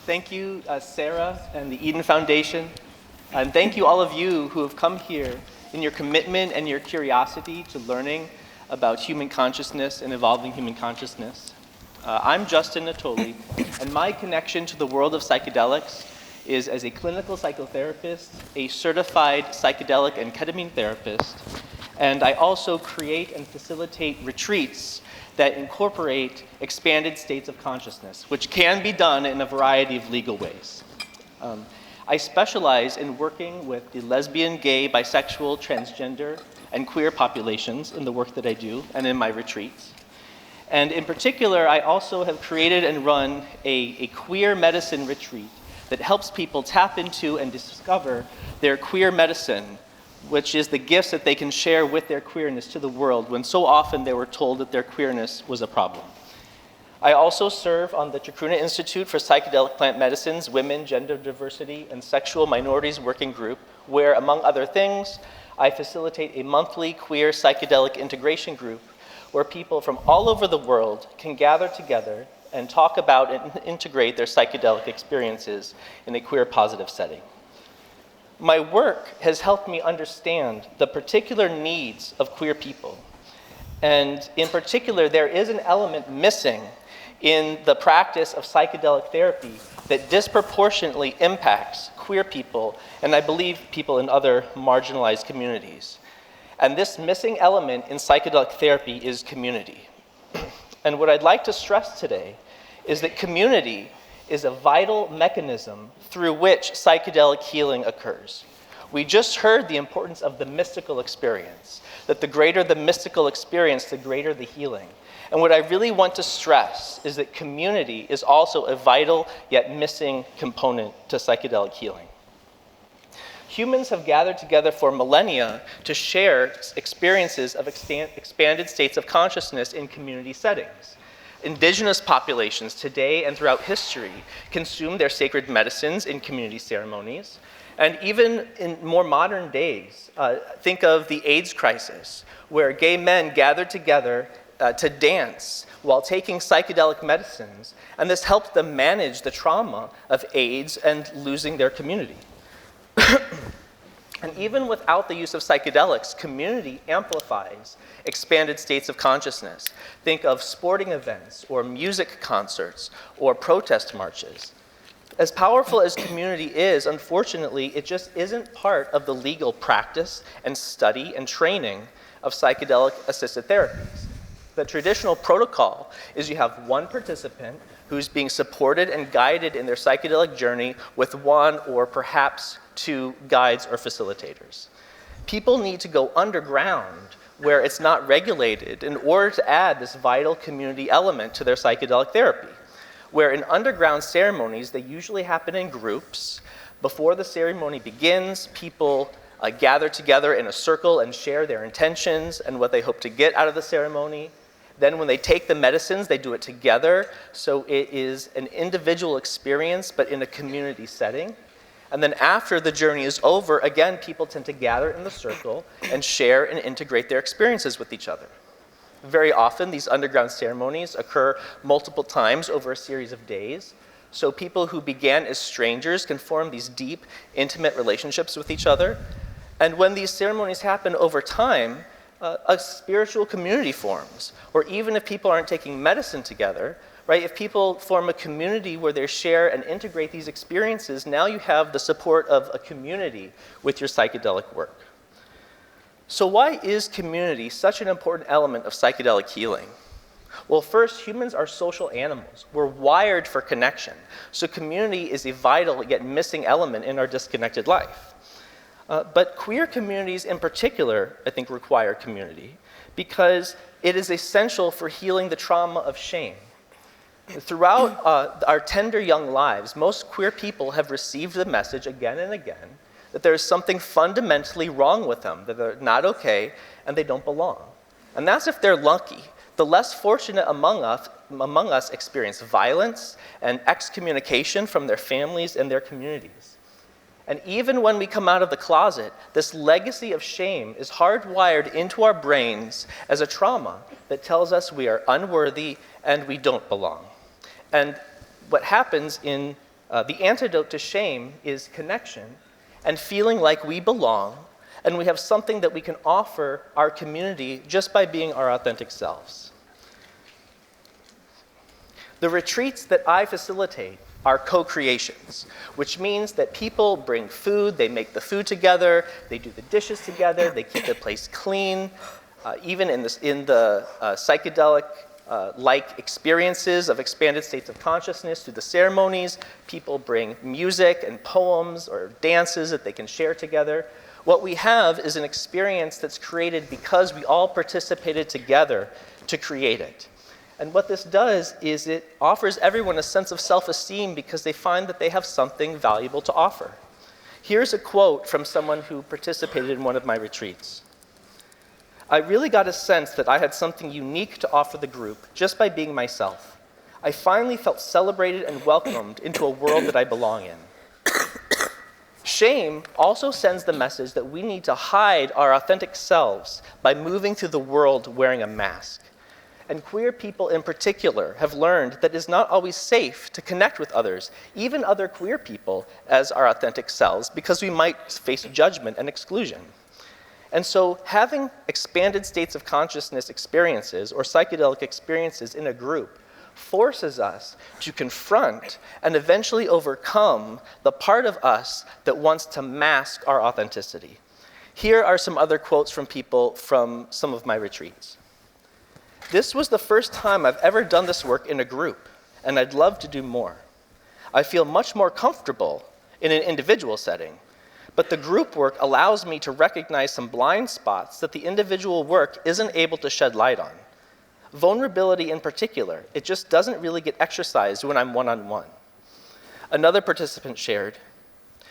Thank you, Sarah and the Eden Foundation. And thank you all of you who have come here in your commitment and your curiosity to learning about human consciousness and evolving human consciousness. I'm Justin Natoli, and my connection to the world of psychedelics is as a clinical psychotherapist, a certified psychedelic and ketamine therapist, and I also create and facilitate retreats that incorporate expanded states of consciousness, which can be done in a variety of legal ways. I specialize in working with the lesbian, gay, bisexual, transgender, and queer populations in the work that I do and in my retreats. And in particular, I also have created and run a queer medicine retreat that helps people tap into and discover their queer medicine, which is the gifts that they can share with their queerness to the world when so often they were told that their queerness was a problem. I also serve on the Chacruna Institute for Psychedelic Plant Medicines, Women, Gender Diversity, and Sexual Minorities Working Group, where, among other things, I facilitate a monthly queer psychedelic integration group where people from all over the world can gather together and talk about and integrate their psychedelic experiences in a queer positive setting. My work has helped me understand the particular needs of queer people. And in particular, there is an element missing in the practice of psychedelic therapy that disproportionately impacts queer people, and I believe people in other marginalized communities. And this missing element in psychedelic therapy is community. And what I'd like to stress today is that community is a vital mechanism through which psychedelic healing occurs. We just heard the importance of the mystical experience, that the greater the mystical experience, the greater the healing. And what I really want to stress is that community is also a vital yet missing component to psychedelic healing. Humans have gathered together for millennia to share experiences of expanded states of consciousness in community settings. Indigenous populations today and throughout history consume their sacred medicines in community ceremonies. And even in more modern days, think of the AIDS crisis, where gay men gathered together to dance while taking psychedelic medicines, and this helped them manage the trauma of AIDS and losing their community. And even without the use of psychedelics, community amplifies expanded states of consciousness. Think of sporting events or music concerts or protest marches. As powerful as community is, unfortunately, it just isn't part of the legal practice and study and training of psychedelic-assisted therapies. The traditional protocol is you have one participant who's being supported and guided in their psychedelic journey with one or perhaps two guides or facilitators. People need to go underground where it's not regulated in order to add this vital community element to their psychedelic therapy, where in underground ceremonies, they usually happen in groups. Before the ceremony begins, people gather together in a circle and share their intentions and what they hope to get out of the ceremony. Then when they take the medicines, they do it together, so it is an individual experience, but in a community setting. And then after the journey is over, again, people tend to gather in the circle and share and integrate their experiences with each other. Very often, these underground ceremonies occur multiple times over a series of days. So people who began as strangers can form these deep, intimate relationships with each other. And when these ceremonies happen over time, a spiritual community forms. Or even if people aren't taking medicine together, right? If people form a community where they share and integrate these experiences, now you have the support of a community with your psychedelic work. So why is community such an important element of psychedelic healing? Well, first, humans are social animals. We're wired for connection. So community is a vital yet missing element in our disconnected life. But queer communities in particular, I think, require community because it is essential for healing the trauma of shame. Throughout our tender young lives, most queer people have received the message again and again that there is something fundamentally wrong with them, that they're not okay, and they don't belong. And that's if they're lucky. The less fortunate among us experience violence and excommunication from their families and their communities. And even when we come out of the closet, this legacy of shame is hardwired into our brains as a trauma that tells us we are unworthy and we don't belong. And what happens in The antidote to shame is connection and feeling like we belong and we have something that we can offer our community just by being our authentic selves. The retreats that I facilitate are co-creations, which means that people bring food, they make the food together, they do the dishes together, they keep the place clean. Even in the psychedelic-like experiences of expanded states of consciousness through the ceremonies, people bring music and poems or dances that they can share together. What we have is an experience that's created because we all participated together to create it. And what this does is it offers everyone a sense of self-esteem because they find that they have something valuable to offer. Here's a quote from someone who participated in one of my retreats. I really got a sense that I had something unique to offer the group just by being myself. I finally felt celebrated and welcomed into a world that I belong in. Shame also sends the message that we need to hide our authentic selves by moving through the world wearing a mask. And queer people in particular have learned that it is not always safe to connect with others, even other queer people, as our authentic selves, because we might face judgment and exclusion. And so having expanded states of consciousness experiences or psychedelic experiences in a group forces us to confront and eventually overcome the part of us that wants to mask our authenticity. Here are some other quotes from people from some of my retreats. This was the first time I've ever done this work in a group, and I'd love to do more. I feel much more comfortable in an individual setting, but the group work allows me to recognize some blind spots that the individual work isn't able to shed light on. Vulnerability in particular, it just doesn't really get exercised when I'm one-on-one. Another participant shared,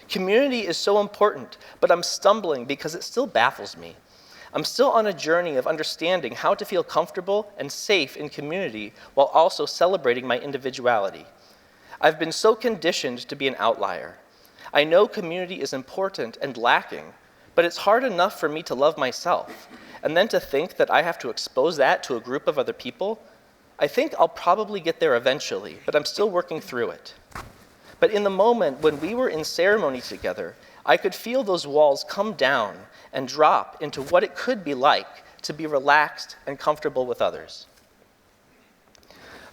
community is so important, but I'm stumbling because it still baffles me. I'm still on a journey of understanding how to feel comfortable and safe in community while also celebrating my individuality. I've been so conditioned to be an outlier. I know community is important and lacking, but it's hard enough for me to love myself. And then to think that I have to expose that to a group of other people, I think I'll probably get there eventually, but I'm still working through it. But in the moment when we were in ceremony together, I could feel those walls come down and drop into what it could be like to be relaxed and comfortable with others.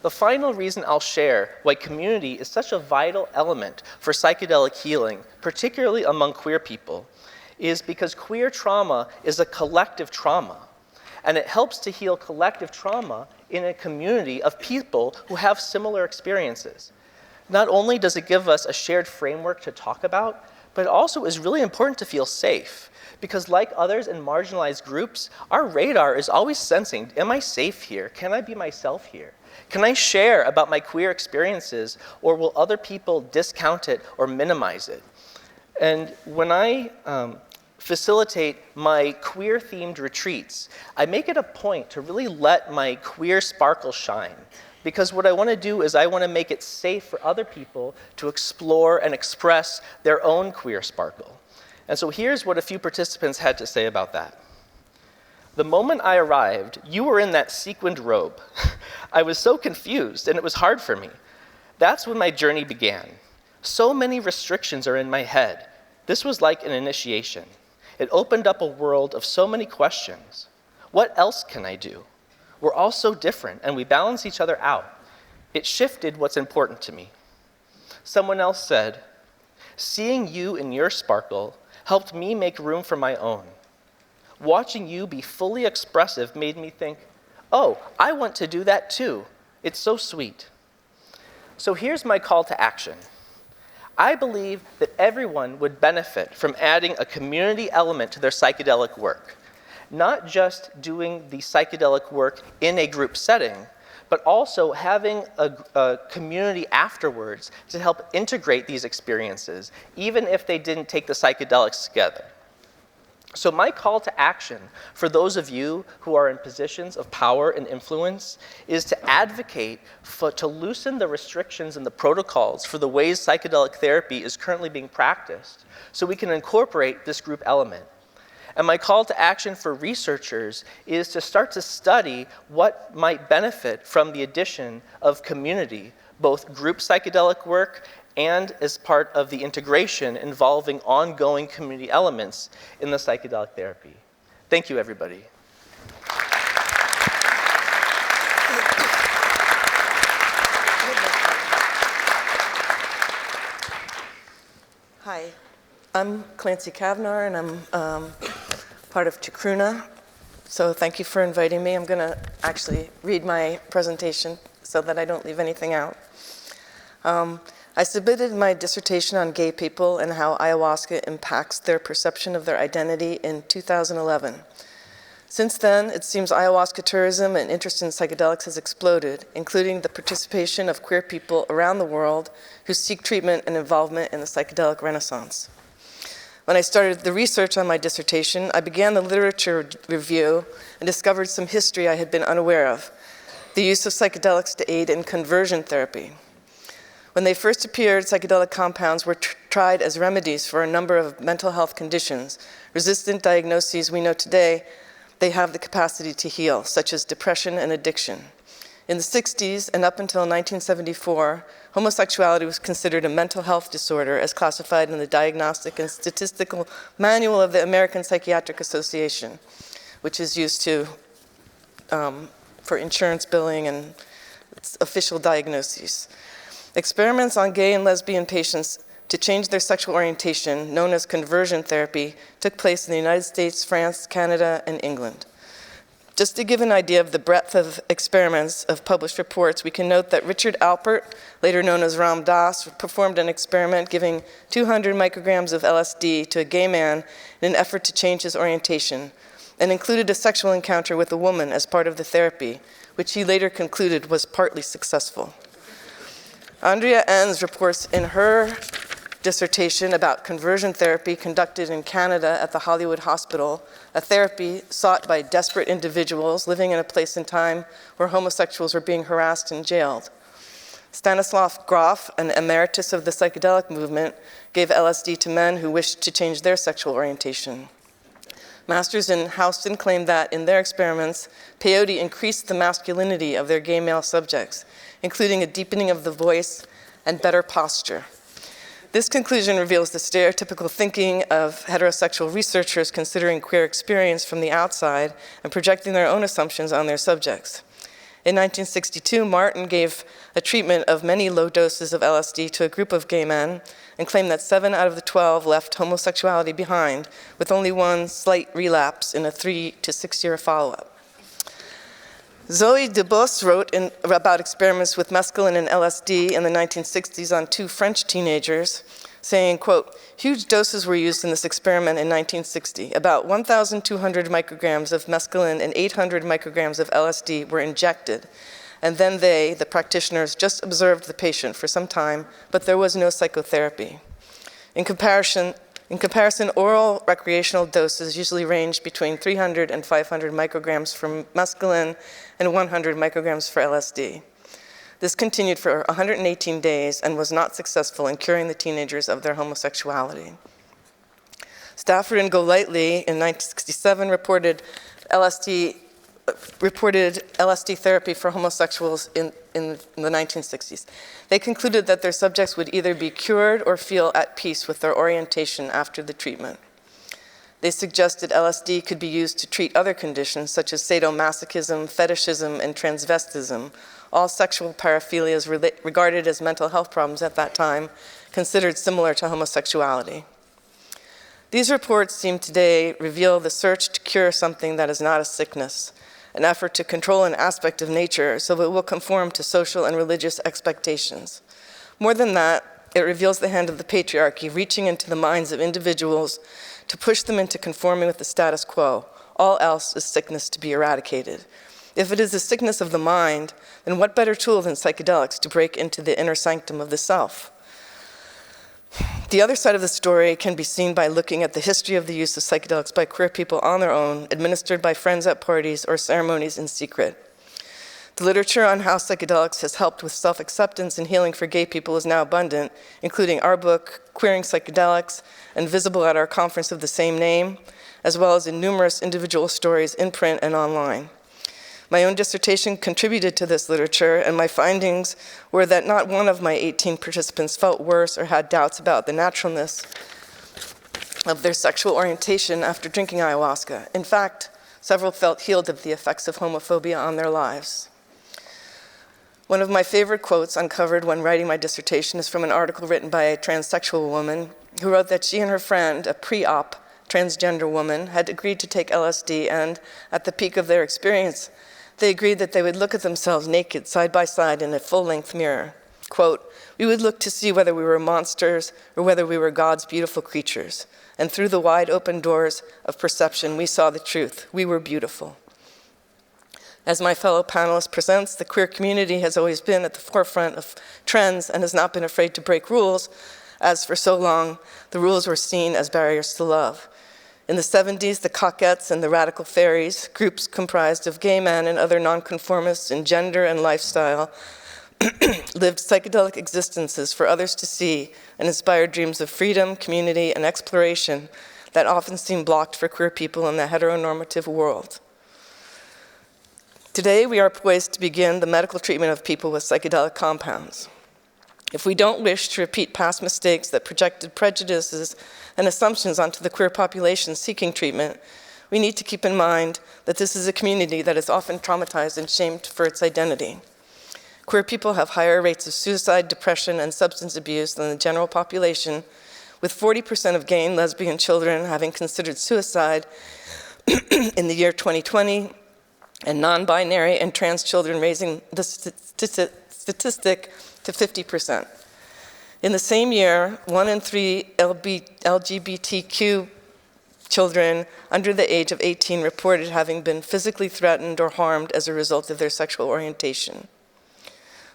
The final reason I'll share why community is such a vital element for psychedelic healing, particularly among queer people, is because queer trauma is a collective trauma, and it helps to heal collective trauma in a community of people who have similar experiences. Not only does it give us a shared framework to talk about, but it also is really important to feel safe, because like others in marginalized groups, our radar is always sensing, am I safe here? Can I be myself here? Can I share about my queer experiences, or will other people discount it or minimize it? And when I facilitate my queer-themed retreats, I make it a point to really let my queer sparkle shine. Because what I want to do is I want to make it safe for other people to explore and express their own queer sparkle. And so here's what a few participants had to say about that. The moment I arrived, you were in that sequined robe. I was so confused, and it was hard for me. That's when my journey began. So many restrictions are in my head. This was like an initiation. It opened up a world of so many questions. What else can I do? We're all so different, and we balance each other out. It shifted what's important to me. Someone else said, seeing you in your sparkle helped me make room for my own. Watching you be fully expressive made me think, oh, I want to do that too. It's so sweet. So here's my call to action. I believe that everyone would benefit from adding a community element to their psychedelic work. Not just doing the psychedelic work in a group setting, but also having a community afterwards to help integrate these experiences, even if they didn't take the psychedelics together. So my call to action for those of you who are in positions of power and influence is to advocate to loosen the restrictions and the protocols for the ways psychedelic therapy is currently being practiced so we can incorporate this group element. And my call to action for researchers is to start to study what might benefit from the addition of community, both group psychedelic work and as part of the integration involving ongoing community elements in the psychedelic therapy. Thank you, everybody. Hi, I'm Clancy Cavnar, and I'm part of Chacruna. So thank you for inviting me. I'm going to actually read my presentation so that I don't leave anything out. I submitted my dissertation on gay people and how ayahuasca impacts their perception of their identity in 2011. Since then, it seems ayahuasca tourism and interest in psychedelics has exploded, including the participation of queer people around the world who seek treatment and involvement in the psychedelic renaissance. When I started the research on my dissertation, I began the literature review and discovered some history I had been unaware of: the use of psychedelics to aid in conversion therapy. When they first appeared, psychedelic compounds were tried as remedies for a number of mental health conditions, resistant diagnoses we know today they have the capacity to heal, such as depression and addiction. In the 60s and up until 1974, homosexuality was considered a mental health disorder as classified in the Diagnostic and Statistical Manual of the American Psychiatric Association, which is used for insurance billing and official diagnoses. Experiments on gay and lesbian patients to change their sexual orientation, known as conversion therapy, took place in the United States, France, Canada, and England. Just to give an idea of the breadth of experiments of published reports, we can note that Richard Alpert, later known as Ram Dass, performed an experiment giving 200 micrograms of LSD to a gay man in an effort to change his orientation, and included a sexual encounter with a woman as part of the therapy, which he later concluded was partly successful. Andrea Enns reports in her dissertation about conversion therapy conducted in Canada at the Hollywood Hospital, a therapy sought by desperate individuals living in a place and time where homosexuals were being harassed and jailed. Stanislav Grof, an emeritus of the psychedelic movement, gave LSD to men who wished to change their sexual orientation. Masters in Houston claimed that, in their experiments, peyote increased the masculinity of their gay male subjects, including a deepening of the voice and better posture. This conclusion reveals the stereotypical thinking of heterosexual researchers considering queer experience from the outside and projecting their own assumptions on their subjects. In 1962, Martin gave a treatment of many low doses of LSD to a group of gay men and claimed that 7 out of the 12 left homosexuality behind, with only one slight relapse in a 3 to 6 year follow-up. Zoe Debus wrote about experiments with mescaline and LSD in the 1960s on 2 French teenagers, saying, quote, "Huge doses were used in this experiment in 1960. About 1,200 micrograms of mescaline and 800 micrograms of LSD were injected, and then they, the practitioners, just observed the patient for some time, but there was no psychotherapy. In comparison, oral recreational doses usually range between 300 and 500 micrograms for mescaline and 100 micrograms for LSD. This continued for 118 days and was not successful in curing the teenagers of their homosexuality." Stafford and Golightly in 1967 reported LSD therapy for homosexuals in the 1960s. They concluded that their subjects would either be cured or feel at peace with their orientation after the treatment. They suggested LSD could be used to treat other conditions such as sadomasochism, fetishism, and transvestism, all sexual paraphilias regarded as mental health problems at that time, considered similar to homosexuality. These reports seem today reveal the search to cure something that is not a sickness, an effort to control an aspect of nature so it will conform to social and religious expectations. More than that, it reveals the hand of the patriarchy reaching into the minds of individuals to push them into conforming with the status quo. All else is sickness to be eradicated. If it is a sickness of the mind, then what better tool than psychedelics to break into the inner sanctum of the self? The other side of the story can be seen by looking at the history of the use of psychedelics by queer people on their own, administered by friends at parties or ceremonies in secret. The literature on how psychedelics has helped with self-acceptance and healing for gay people is now abundant, including our book, Queering Psychedelics, and visible at our conference of the same name, as well as in numerous individual stories in print and online. My own dissertation contributed to this literature, and my findings were that not one of my 18 participants felt worse or had doubts about the naturalness of their sexual orientation after drinking ayahuasca. In fact, several felt healed of the effects of homophobia on their lives. One of my favorite quotes uncovered when writing my dissertation is from an article written by a transsexual woman who wrote that she and her friend, a pre-op transgender woman, had agreed to take LSD, and at the peak of their experience, they agreed that they would look at themselves naked, side by side, in a full-length mirror. Quote, "We would look to see whether we were monsters or whether we were God's beautiful creatures. And through the wide open doors of perception, we saw the truth. We were beautiful." As my fellow panelist presents, the queer community has always been at the forefront of trends and has not been afraid to break rules, as for so long, the rules were seen as barriers to love. In the 70s, the Coquettes and the Radical Fairies, groups comprised of gay men and other nonconformists in gender and lifestyle, lived psychedelic existences for others to see and inspired dreams of freedom, community, and exploration that often seem blocked for queer people in the heteronormative world. Today, we are poised to begin the medical treatment of people with psychedelic compounds. If we don't wish to repeat past mistakes that projected prejudices and assumptions onto the queer population seeking treatment, we need to keep in mind that this is a community that is often traumatized and shamed for its identity. Queer people have higher rates of suicide, depression, and substance abuse than the general population, with 40% of gay and lesbian children having considered suicide in the year 2020, and non-binary and trans children raising the statistic to 50%. In the same year, 1 in 3 LGBTQ children under the age of 18 reported having been physically threatened or harmed as a result of their sexual orientation.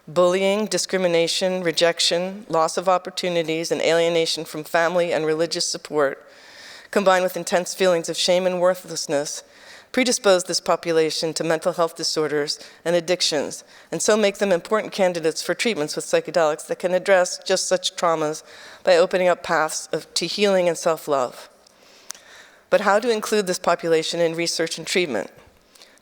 Bullying, discrimination, rejection, loss of opportunities, and alienation from family and religious support, combined with intense feelings of shame and worthlessness, predispose this population to mental health disorders and addictions, and so make them important candidates for treatments with psychedelics that can address just such traumas by opening up paths to healing and self-love. But how to include this population in research and treatment?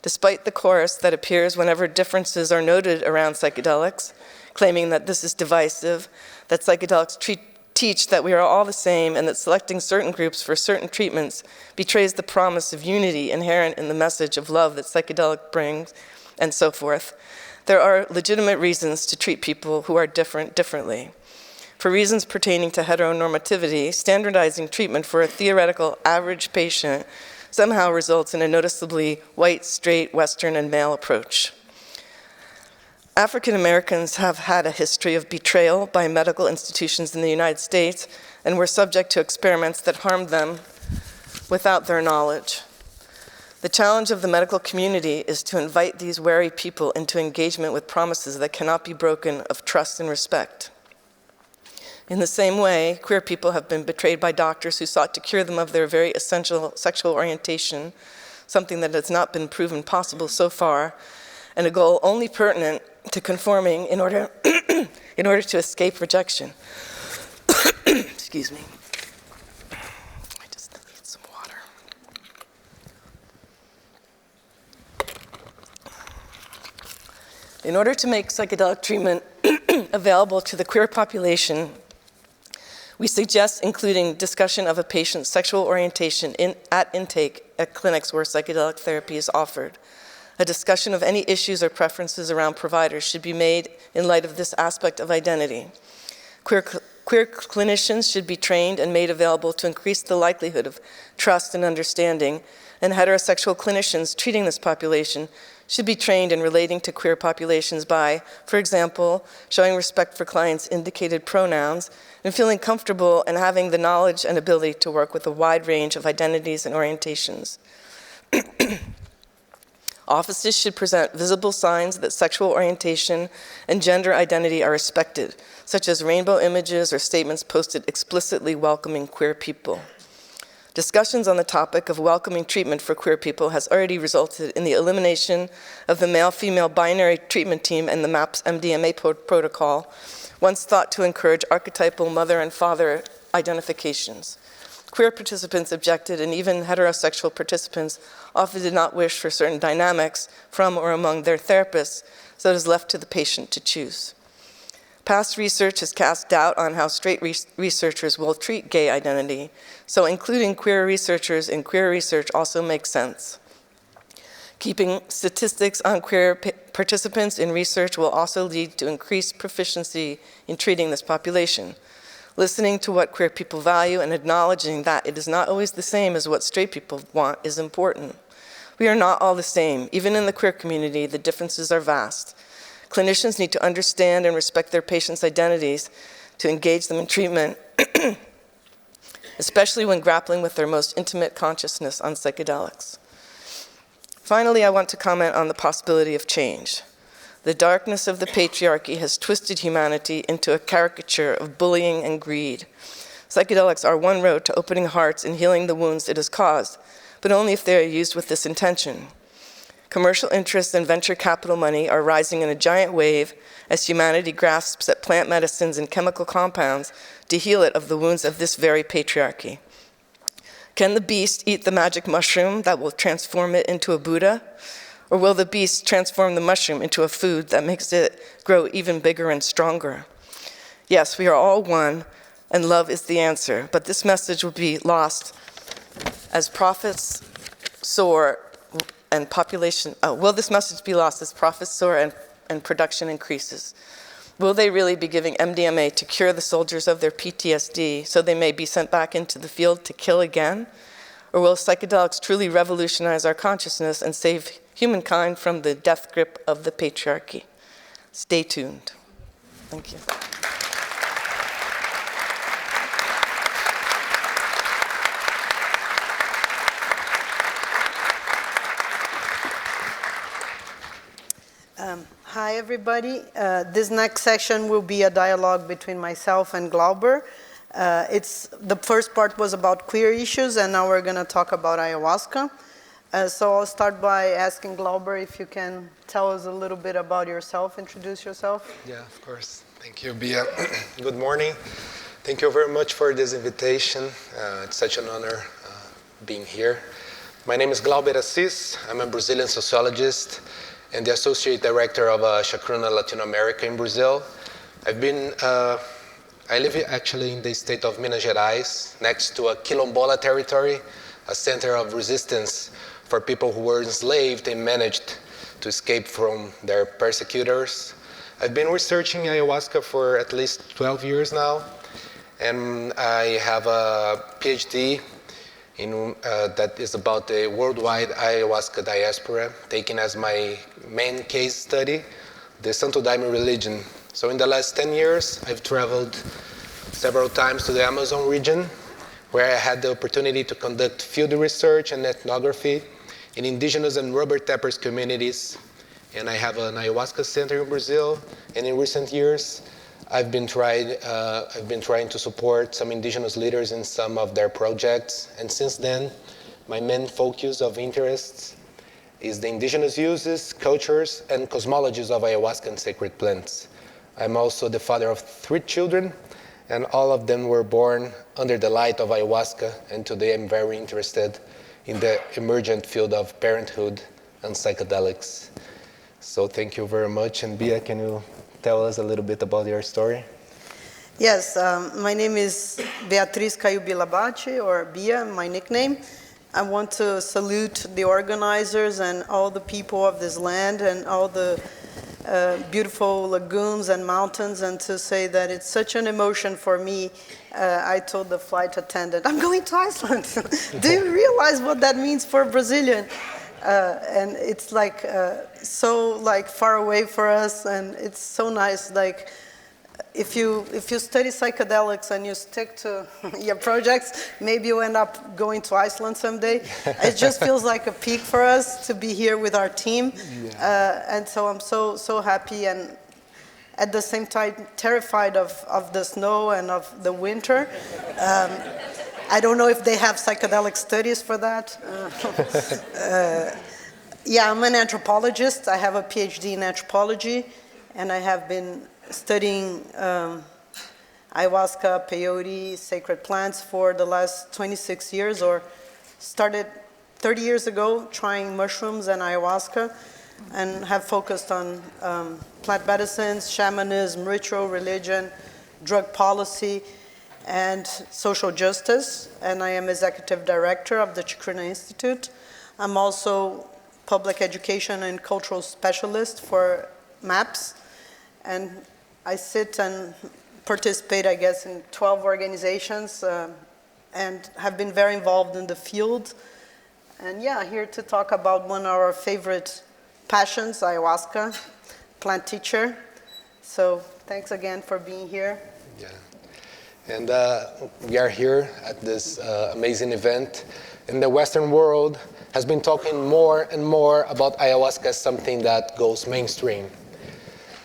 Despite the chorus that appears whenever differences are noted around psychedelics, claiming that this is divisive, that psychedelics teach that we are all the same, and that selecting certain groups for certain treatments betrays the promise of unity inherent in the message of love that psychedelic brings, and so forth, there are legitimate reasons to treat people who are differently. For reasons pertaining to heteronormativity, standardizing treatment for a theoretical average patient somehow results in a noticeably white, straight, Western, and male approach. African Americans have had a history of betrayal by medical institutions in the United States and were subject to experiments that harmed them without their knowledge. The challenge of the medical community is to invite these wary people into engagement with promises that cannot be broken of trust and respect. In the same way, queer people have been betrayed by doctors who sought to cure them of their very essential sexual orientation, something that has not been proven possible so far, and a goal only pertinent to conforming in order to escape rejection. Excuse me. I just need some water. In order to make psychedelic treatment available to the queer population, we suggest including discussion of a patient's sexual orientation at intake at clinics where psychedelic therapy is offered. A discussion of any issues or preferences around providers should be made in light of this aspect of identity. Queer clinicians should be trained and made available to increase the likelihood of trust and understanding, and heterosexual clinicians treating this population should be trained in relating to queer populations by, for example, showing respect for clients' indicated pronouns and feeling comfortable and having the knowledge and ability to work with a wide range of identities and orientations. Offices should present visible signs that sexual orientation and gender identity are respected, such as rainbow images or statements posted explicitly welcoming queer people. Discussions on the topic of welcoming treatment for queer people has already resulted in the elimination of the male-female binary treatment team and the MAPS MDMA protocol, once thought to encourage archetypal mother and father identifications. Queer participants objected, and even heterosexual participants often did not wish for certain dynamics from or among their therapists, so it is left to the patient to choose. Past research has cast doubt on how straight researchers will treat gay identity, so including queer researchers in queer research also makes sense. Keeping statistics on queer participants in research will also lead to increased proficiency in treating this population. Listening to what queer people value and acknowledging that it is not always the same as what straight people want is important. We are not all the same. Even in the queer community, the differences are vast. Clinicians need to understand and respect their patients' identities to engage them in treatment, especially when grappling with their most intimate consciousness on psychedelics. Finally, I want to comment on the possibility of change. The darkness of the patriarchy has twisted humanity into a caricature of bullying and greed. Psychedelics are one road to opening hearts and healing the wounds it has caused, but only if they are used with this intention. Commercial interests and venture capital money are rising in a giant wave as humanity grasps at plant medicines and chemical compounds to heal it of the wounds of this very patriarchy. Can the beast eat the magic mushroom that will transform it into a Buddha? Or will the beast transform the mushroom into a food that makes it grow even bigger and stronger? Yes, we are all one, and love is the answer, but this message will be lost as profits soar and population, will this message be lost as profits soar and production increases? Will they really be giving MDMA to cure the soldiers of their PTSD so they may be sent back into the field to kill again? Or will psychedelics truly revolutionize our consciousness and save humankind from the death grip of the patriarchy? Stay tuned. Thank you. Hi, everybody. This next session will be a dialogue between myself and Glauber. The first part was about queer issues, and now we're going to talk about ayahuasca. So I'll start by asking Glauber if you can tell us a little bit about yourself, introduce yourself. Yeah, of course. Thank you, Bia. Good morning. Thank you very much for this invitation. It's such an honor being here. My name is Glauber Assis. I'm a Brazilian sociologist and the Associate Director of Chacruna Latin America in Brazil. I live actually in the state of Minas Gerais, next to a quilombola territory, a center of resistance for people who were enslaved and managed to escape from their persecutors. I've been researching ayahuasca for at least 12 years now, and I have a PhD that is about the worldwide ayahuasca diaspora, taking as my main case study the Santo Daime religion. So in the last 10 years, I've traveled several times to the Amazon region, where I had the opportunity to conduct field research and ethnography in indigenous and rubber tappers communities. And I have an ayahuasca center in Brazil, and in recent years, I've been trying to support some indigenous leaders in some of their projects, and since then, my main focus of interests is the indigenous uses, cultures, and cosmologies of ayahuasca and sacred plants. I'm also the father of 3 children, and all of them were born under the light of ayahuasca, and today I'm very interested in the emergent field of parenthood and psychedelics. So thank you very much, and Bia, can you tell us a little bit about your story? Yes, my name is Beatriz Bia Labate, or Bia, my nickname. I want to salute the organizers and all the people of this land and all the beautiful lagoons and mountains, and to say that it's such an emotion for me. I told the flight attendant, I'm going to Iceland. Do you realize what that means for a Brazilian? And it's like so like far away for us, and it's so nice. Like if you study psychedelics and you stick to your projects, maybe you end up going to Iceland someday. It just feels like a peak for us to be here with our team, and so I'm so happy, and at the same time terrified of the snow and of the winter. I don't know if they have psychedelic studies for that. Yeah, I'm an anthropologist. I have a PhD in anthropology, and I have been studying ayahuasca, peyote, sacred plants for the last 26 years, or started 30 years ago trying mushrooms and ayahuasca, and have focused on plant medicines, shamanism, ritual, religion, drug policy, and social justice. And I am executive director of the Chacruna Institute. I'm also public education and cultural specialist for MAPS. And I sit and participate, I guess, in 12 organizations and have been very involved in the field. And yeah, here to talk about one of our favorite passions, ayahuasca, plant teacher. So thanks again for being here. Yeah. And we are here at this amazing event. In the Western world has been talking more and more about ayahuasca as something that goes mainstream.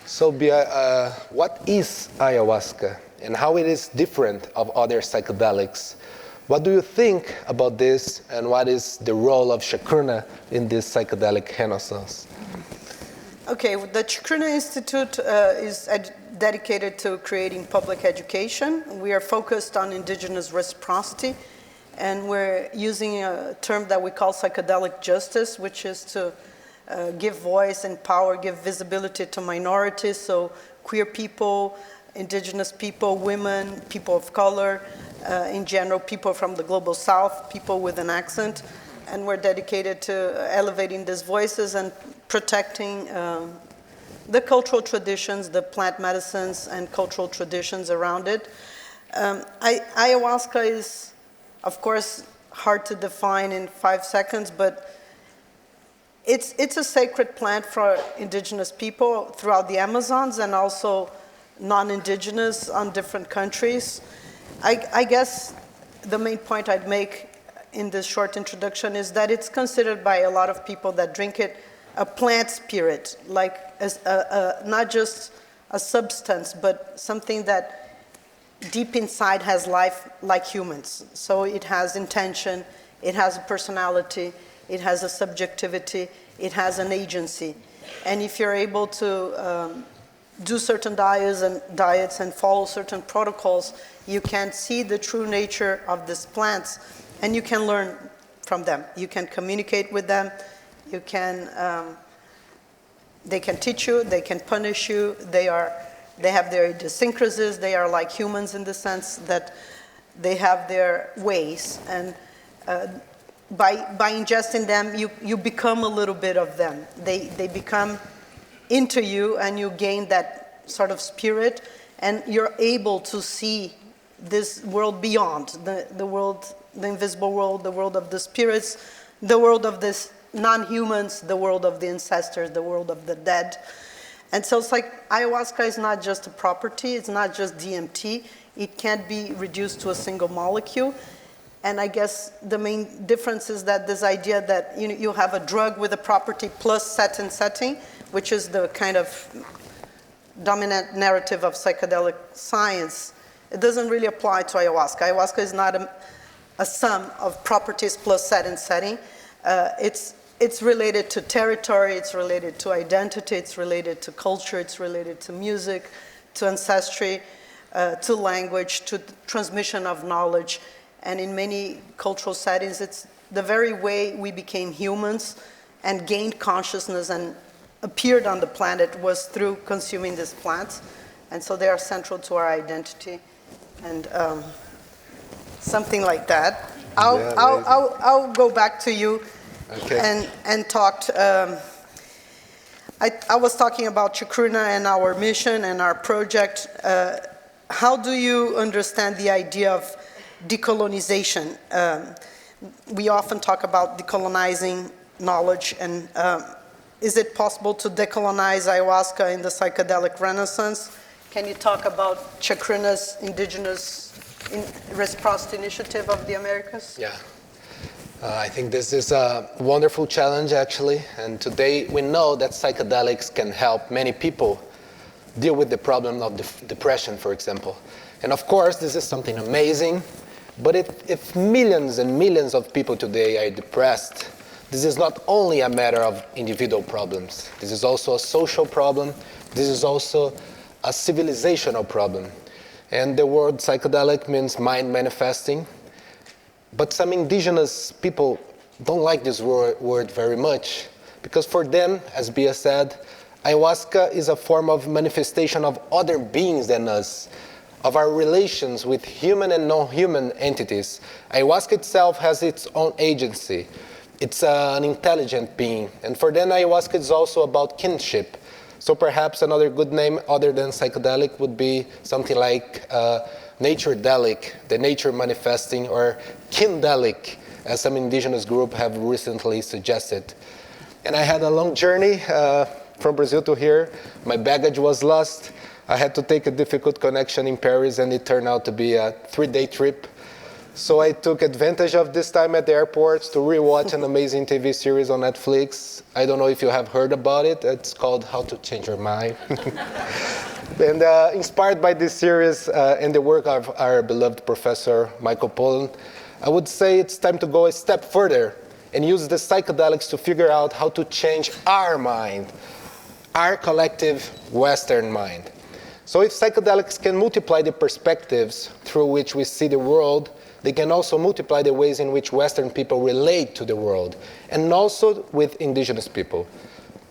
So Bia, what is ayahuasca and how it is different of other psychedelics? What do you think about this, and what is the role of Chacruna in this psychedelic renaissance? Okay, the Chacruna Institute is dedicated to creating public education. We are focused on Indigenous reciprocity, and we're using a term that we call psychedelic justice, which is to give voice and power, give visibility to minorities, so queer people, Indigenous people, women, people of color, in general, people from the global south, people with an accent. And we're dedicated to elevating these voices and protecting the cultural traditions, the plant medicines and cultural traditions around it. Ayahuasca is, of course, hard to define in 5 seconds, but it's a sacred plant for Indigenous people throughout the Amazons and also non-Indigenous on different countries. I guess the main point I'd make in this short introduction is that it's considered by a lot of people that drink it a plant spirit, like not just a substance, but something that deep inside has life like humans. So it has intention, it has a personality, it has a subjectivity, it has an agency. And if you're able to do certain diets and follow certain protocols, you can see the true nature of these plants, and you can learn from them. You can communicate with them. You can, they can teach you. They can punish you. They have their idiosyncrasies. They are like humans in the sense that they have their ways, and by ingesting them, you become a little bit of them. They become into you, and you gain that sort of spirit, and you're able to see this world beyond, the world, the invisible world, the world of the spirits, the world of this non-humans, the world of the ancestors, the world of the dead. And so it's like ayahuasca is not just a property, it's not just DMT, it can't be reduced to a single molecule. And I guess the main difference is that this idea that you have a drug with a property plus setting, which is the kind of dominant narrative of psychedelic science, it doesn't really apply to ayahuasca. Ayahuasca is not a sum of properties plus setting. It's related to territory, it's related to identity, it's related to culture, it's related to music, to ancestry, to language, to transmission of knowledge. And in many cultural settings, it's the very way we became humans and gained consciousness and appeared on the planet was through consuming these plants. And so they are central to our identity. And something like that. I'll go back to you. Okay. And talked. I was talking about Chacruna and our mission and our project. How do you understand the idea of decolonization? We often talk about decolonizing knowledge, and is it possible to decolonize ayahuasca in the psychedelic renaissance? Can you talk about Chacruna's Indigenous Reciprocity Initiative of the Americas? Yeah. I think this is a wonderful challenge, actually. And today we know that psychedelics can help many people deal with the problem of depression, for example. And of course, this is something amazing. But if millions and millions of people today are depressed, this is not only a matter of individual problems. This is also a social problem. This is also a civilizational problem. And the word psychedelic means mind manifesting. But some indigenous people don't like this word very much, because for them, as Bia said, ayahuasca is a form of manifestation of other beings than us, of our relations with human and non-human entities. Ayahuasca itself has its own agency. It's an intelligent being. And for them, ayahuasca is also about kinship. So perhaps another good name other than psychedelic would be something like nature-delic, the nature manifesting, or kindelic, as some indigenous group have recently suggested. And I had a long journey from Brazil to here. My baggage was lost. I had to take a difficult connection in Paris, and it turned out to be a 3-day trip. So I took advantage of this time at the airport to rewatch an amazing TV series on Netflix. I don't know if you have heard about it. It's called How to Change Your Mind. And inspired by this series and the work of our beloved professor, Michael Pollan, I would say it's time to go a step further and use the psychedelics to figure out how to change our mind, our collective Western mind. So if psychedelics can multiply the perspectives through which we see the world, they can also multiply the ways in which Western people relate to the world, and also with indigenous people.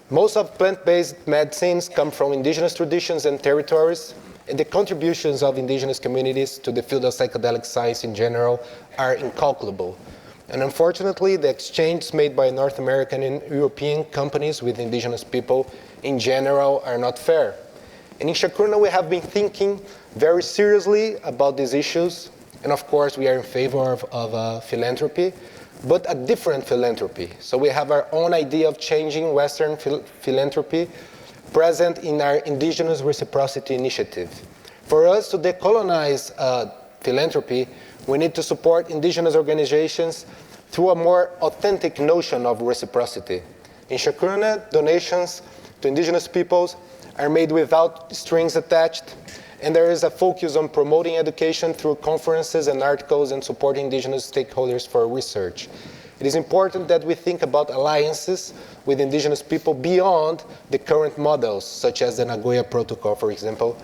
Most of plant-based medicines come from indigenous traditions and territories, and the contributions of indigenous communities to the field of psychedelic science in general are incalculable. And unfortunately, the exchanges made by North American and European companies with indigenous people in general are not fair. And in Chacruna, we have been thinking very seriously about these issues. And of course, we are in favor of philanthropy, but a different philanthropy. So we have our own idea of changing Western philanthropy present in our Indigenous Reciprocity Initiative. For us to decolonize philanthropy, we need to support indigenous organizations through a more authentic notion of reciprocity. In Chacruna, donations to indigenous peoples are made without strings attached, and there is a focus on promoting education through conferences and articles and supporting indigenous stakeholders for research. It is important that we think about alliances with indigenous people beyond the current models, such as the Nagoya Protocol, for example,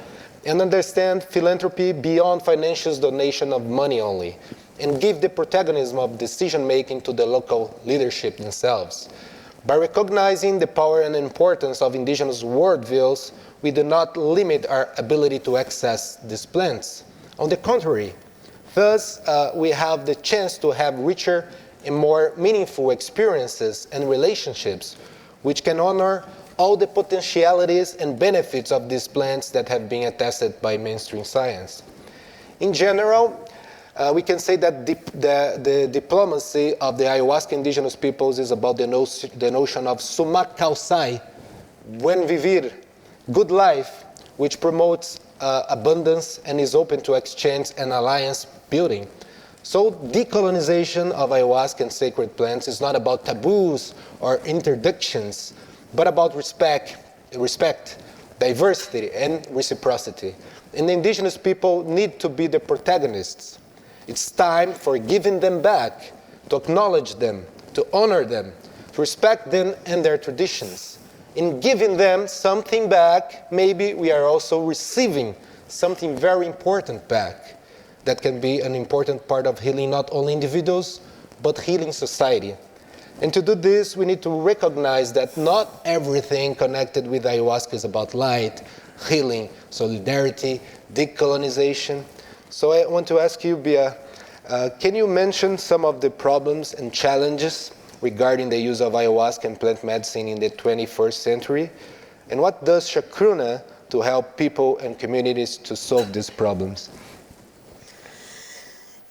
and understand philanthropy beyond financial donation of money only, and give the protagonism of decision-making to the local leadership themselves. By recognizing the power and importance of indigenous worldviews, we do not limit our ability to access these plants. On the contrary, thus we have the chance to have richer and more meaningful experiences and relationships, which can honor all the potentialities and benefits of these plants that have been attested by mainstream science. In general, we can say that the diplomacy of the ayahuasca indigenous peoples is about the notion of summa causai, buen vivir, good life, which promotes abundance and is open to exchange and alliance building. So decolonization of ayahuasca and sacred plants is not about taboos or interdictions, but about respect, diversity, and reciprocity. And the indigenous people need to be the protagonists. It's time for giving them back, to acknowledge them, to honor them, to respect them and their traditions. In giving them something back, maybe we are also receiving something very important back that can be an important part of healing not only individuals, but healing society. And to do this, we need to recognize that not everything connected with ayahuasca is about light, healing, solidarity, decolonization. So I want to ask you, Bia, can you mention some of the problems and challenges regarding the use of ayahuasca and plant medicine in the 21st century? And what does Chacruna to help people and communities to solve these problems?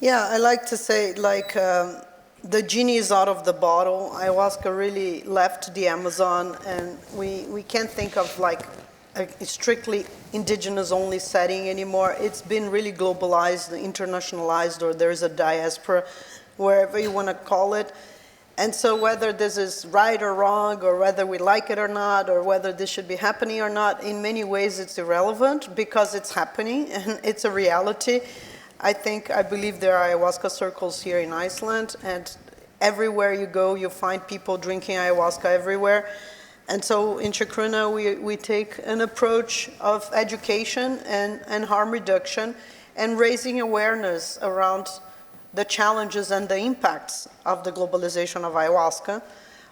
Yeah, I like to say, the genie is out of the bottle. Ayahuasca really left the Amazon, and we can't think of a strictly indigenous only setting anymore. It's been really globalized, internationalized, or there's a diaspora, wherever you want to call it. And so whether this is right or wrong, or whether we like it or not, or whether this should be happening or not, in many ways it's irrelevant because it's happening and it's a reality. I believe there are ayahuasca circles here in Iceland, and everywhere you go, you find people drinking ayahuasca everywhere. And so in Chacruna, we take an approach of education and harm reduction and raising awareness around the challenges and the impacts of the globalization of ayahuasca.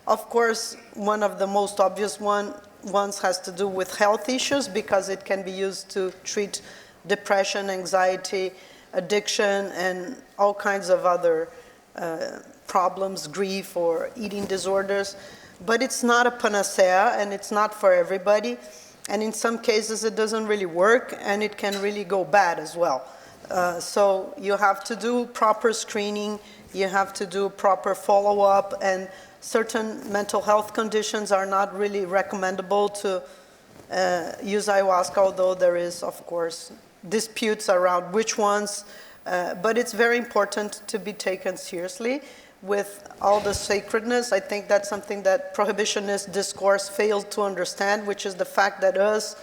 Of course, one of the most obvious ones has to do with health issues because it can be used to treat depression, anxiety, addiction, and all kinds of other problems, grief or eating disorders. But it's not a panacea, and it's not for everybody. And in some cases, it doesn't really work, and it can really go bad as well. So you have to do proper screening, you have to do proper follow-up, and certain mental health conditions are not really recommendable to use ayahuasca, although there is, of course, disputes around which ones. But it's very important to be taken seriously with all the sacredness. I think that's something that prohibitionist discourse failed to understand, which is the fact that us,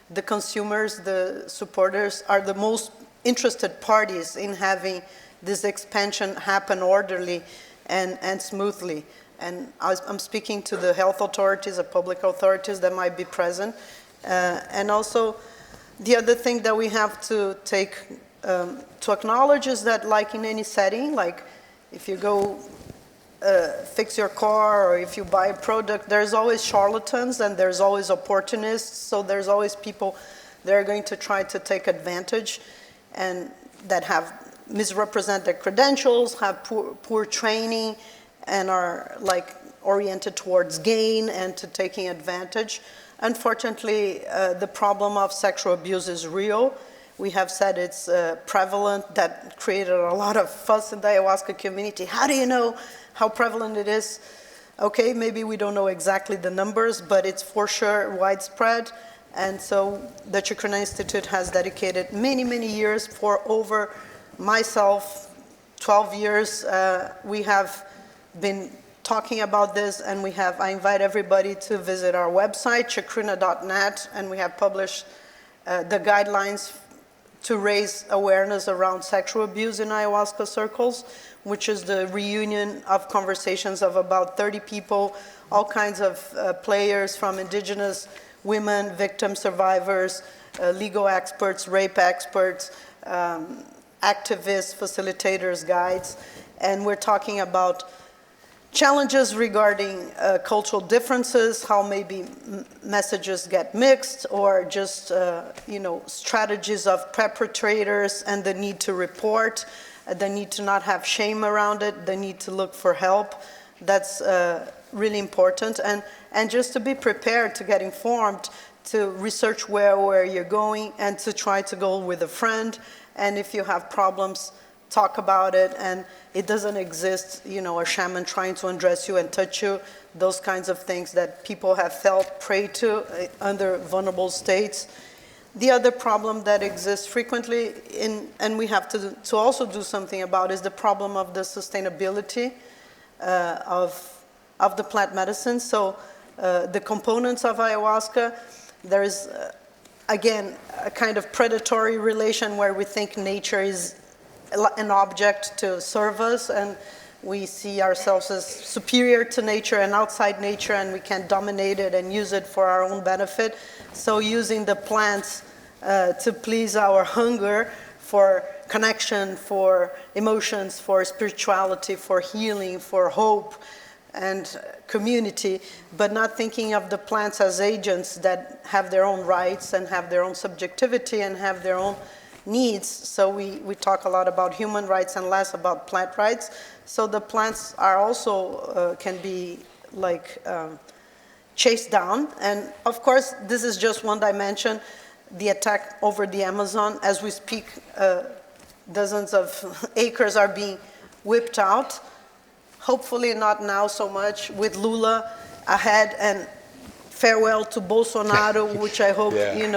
the consumers, the supporters, are the most interested parties in having this expansion happen orderly and smoothly. And I'm speaking to the health authorities, the public authorities that might be present. And also, the other thing that we have to take to acknowledge is that, like in any setting, like if you go fix your car or if you buy a product, there's always charlatans and there's always opportunists. So there's always people that are going to try to take advantage and that have misrepresent their credentials, have poor training, and are like oriented towards gain and to taking advantage. Unfortunately, the problem of sexual abuse is real. We have said it's prevalent. That created a lot of fuss in the ayahuasca community. How do you know how prevalent it is? Okay, maybe we don't know exactly the numbers, but it's for sure widespread. And so the Chacruna Institute has dedicated many, many years for over myself, 12 years. We have been talking about this, and I invite everybody to visit our website, chacruna.net, and we have published the guidelines to raise awareness around sexual abuse in ayahuasca circles, which is the reunion of conversations of about 30 people, all kinds of players from Indigenous women, victim survivors, legal experts, rape experts, activists, facilitators, guides, and we're talking about challenges regarding cultural differences, how maybe messages get mixed, or just strategies of perpetrators and the need to report, the need to not have shame around it, the need to look for help. That's really important, and just to be prepared to get informed, to research where you're going, and to try to go with a friend. And if you have problems, talk about it, and it doesn't exist, a shaman trying to undress you and touch you, those kinds of things that people have felt prey to under vulnerable states. The other problem that exists frequently, and we have to also do something about, is the problem of the sustainability of the plant medicine. So the components of ayahuasca, there is, again, a kind of predatory relation where we think nature is an object to serve us, and we see ourselves as superior to nature and outside nature, and we can dominate it and use it for our own benefit. So using the plants to please our hunger for connection, for emotions, for spirituality, for healing, for hope and community, but not thinking of the plants as agents that have their own rights and have their own subjectivity and have their own needs. So we talk a lot about human rights and less about plant rights. So the plants are also can be like chased down. And of course, this is just one dimension. The attack over the Amazon, as we speak, dozens of acres are being whipped out. Hopefully not now so much, with Lula ahead, and farewell to Bolsonaro, which I hope, is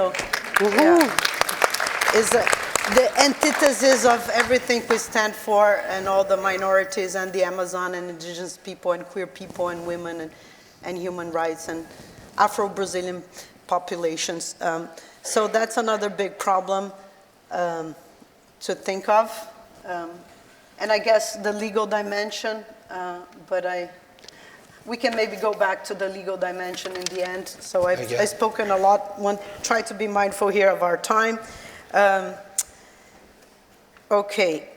the antithesis of everything we stand for, and all the minorities and the Amazon and indigenous people and queer people and women and human rights and Afro-Brazilian populations. So that's another big problem to think of. And I guess the legal dimension, but we can maybe go back to the legal dimension in the end. So I've Yeah. spoken a lot, try to be mindful here of our time. Okay,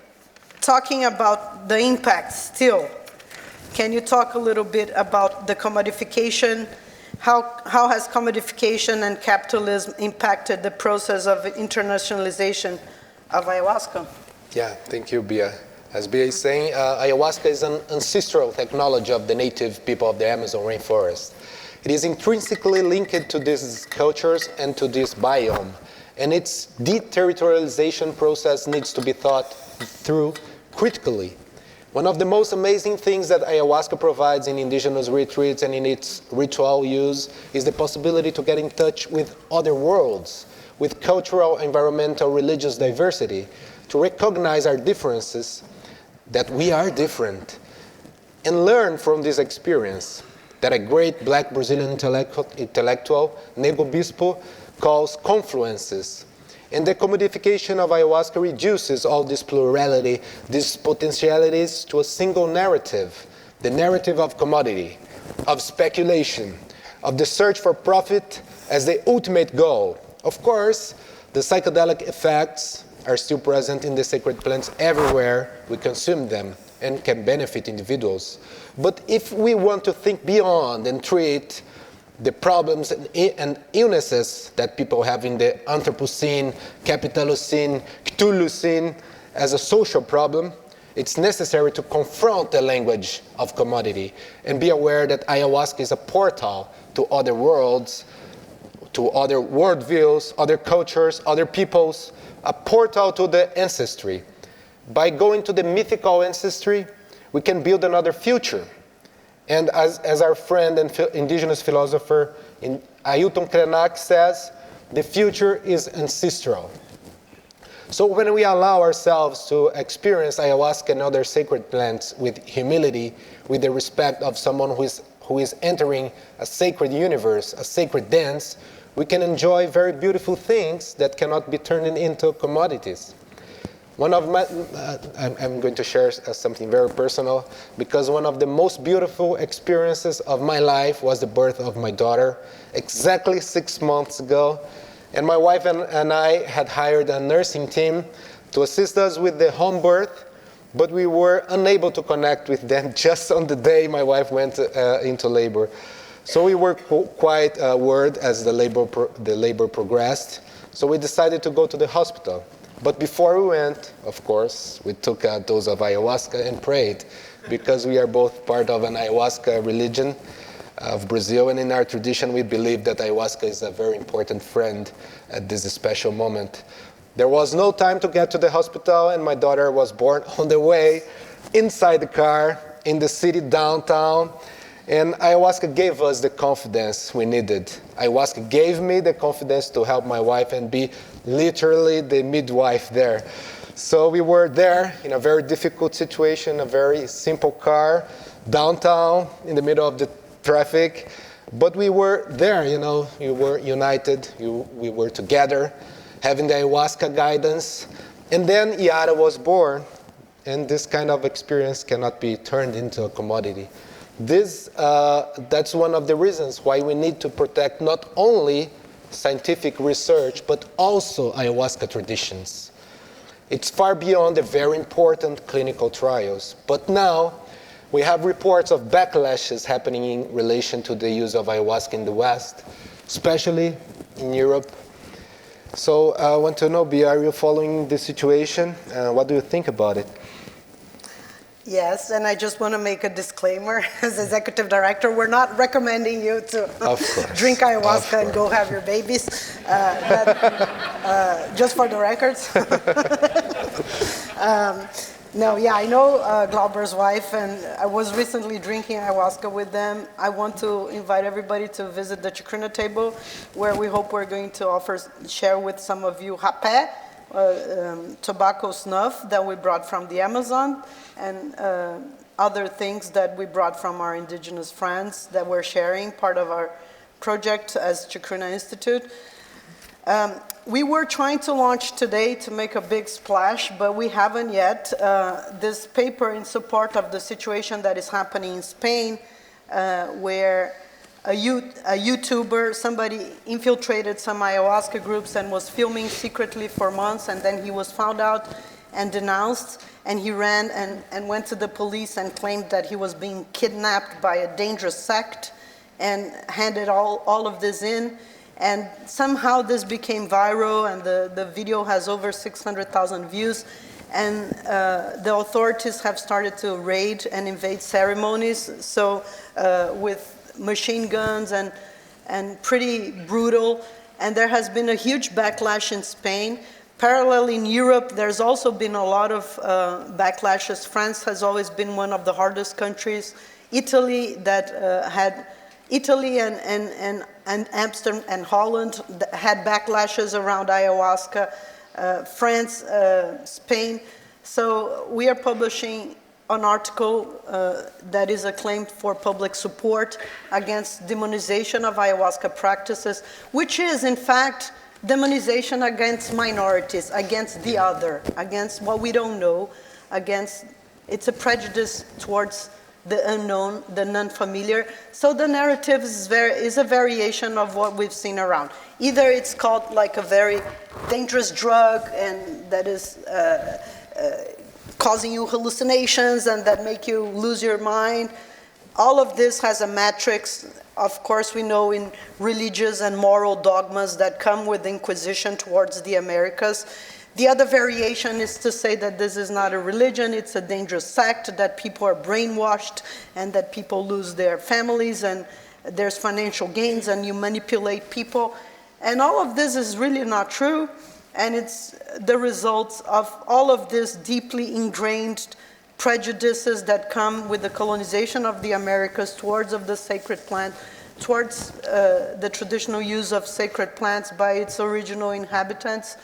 talking about the impact still, can you talk a little bit about the commodification? How has commodification and capitalism impacted the process of internationalization of ayahuasca? Yeah, thank you, Bia. As Bia is saying, ayahuasca is an ancestral technology of the native people of the Amazon rainforest. It is intrinsically linked to these cultures and to this biome, and its deterritorialization process needs to be thought through critically. One of the most amazing things that ayahuasca provides in indigenous retreats and in its ritual use is the possibility to get in touch with other worlds, with cultural, environmental, religious diversity, to recognize our differences, that we are different, and learn from this experience that a great black Brazilian intellectual, Nego Bispo, calls confluences. And the commodification of ayahuasca reduces all this plurality, these potentialities to a single narrative, the narrative of commodity, of speculation, of the search for profit as the ultimate goal. Of course, the psychedelic effects are still present in the sacred plants everywhere we consume them and can benefit individuals. But if we want to think beyond and treat the problems and illnesses that people have in the Anthropocene, Capitalocene, Cthulhucene as a social problem, it's necessary to confront the language of commodity and be aware that ayahuasca is a portal to other worlds, to other worldviews, other cultures, other peoples, a portal to the ancestry. By going to the mythical ancestry, we can build another future. And as our friend and indigenous philosopher Ailton Krenak says, the future is ancestral. So when we allow ourselves to experience ayahuasca and other sacred plants with humility, with the respect of someone who is entering a sacred universe, a sacred dance, we can enjoy very beautiful things that cannot be turned into commodities. One of my, I'm going to share something very personal, because one of the most beautiful experiences of my life was the birth of my daughter, exactly 6 months ago. And my wife and I had hired a nursing team to assist us with the home birth, but we were unable to connect with them just on the day my wife went into labor. So we were quite worried as the labor progressed. So we decided to go to the hospital. But before we went, of course, we took a dose of ayahuasca and prayed, because we are both part of an ayahuasca religion of Brazil, and in our tradition we believe that ayahuasca is a very important friend at this special moment. There was no time to get to the hospital, and my daughter was born on the way, inside the car, in the city downtown, and ayahuasca gave us the confidence we needed. Ayahuasca gave me the confidence to help my wife and be literally the midwife there. So we were there in a very difficult situation, a very simple car, downtown, in the middle of the traffic. But we were there, we were united, we were together, having the ayahuasca guidance. And then Yara was born, and this kind of experience cannot be turned into a commodity. That's one of the reasons why we need to protect not only scientific research, but also ayahuasca traditions. It's far beyond the very important clinical trials. But now we have reports of backlashes happening in relation to the use of ayahuasca in the West, especially in Europe. So I want to know, Bia, are you following the situation? What do you think about it? Yes, and I just want to make a disclaimer. As executive director, we're not recommending you to drink ayahuasca and go have your babies. Just for the records. I know Glauber's wife, and I was recently drinking ayahuasca with them. I want to invite everybody to visit the Chacruna table, where we hope we're going to share with some of you rapé, tobacco snuff that we brought from the Amazon, and other things that we brought from our indigenous friends that we're sharing, part of our project as Chacruna Institute. We were trying to launch today to make a big splash, but we haven't yet. This paper in support of the situation that is happening in Spain where a YouTuber, somebody infiltrated some ayahuasca groups and was filming secretly for months, and then he was found out and denounced, and he ran and went to the police and claimed that he was being kidnapped by a dangerous sect and handed all of this in. And somehow this became viral, and the video has over 600,000 views. And the authorities have started to raid and invade ceremonies, so with machine guns and pretty brutal. And there has been a huge backlash in Spain. Parallel in Europe, there's also been a lot of backlashes. France has always been one of the hardest countries. Italy, Italy and Amsterdam and Holland had backlashes around ayahuasca. France, Spain. So we are publishing an article that is acclaimed for public support against demonization of ayahuasca practices, which is in fact demonization against minorities, against the other, against what we don't know, it's a prejudice towards the unknown, the non-familiar. So the narrative is a variation of what we've seen around. Either it's called like a very dangerous drug and that is causing you hallucinations and that make you lose your mind. All of this has a matrix. Of course, we know in religious and moral dogmas that come with Inquisition towards the Americas. The other variation is to say that this is not a religion, it's a dangerous sect, that people are brainwashed and that people lose their families and there's financial gains and you manipulate people. And all of this is really not true, and it's the results of all of this deeply ingrained prejudices that come with the colonization of the Americas towards of the sacred plant, towards the traditional use of sacred plants by its original inhabitants.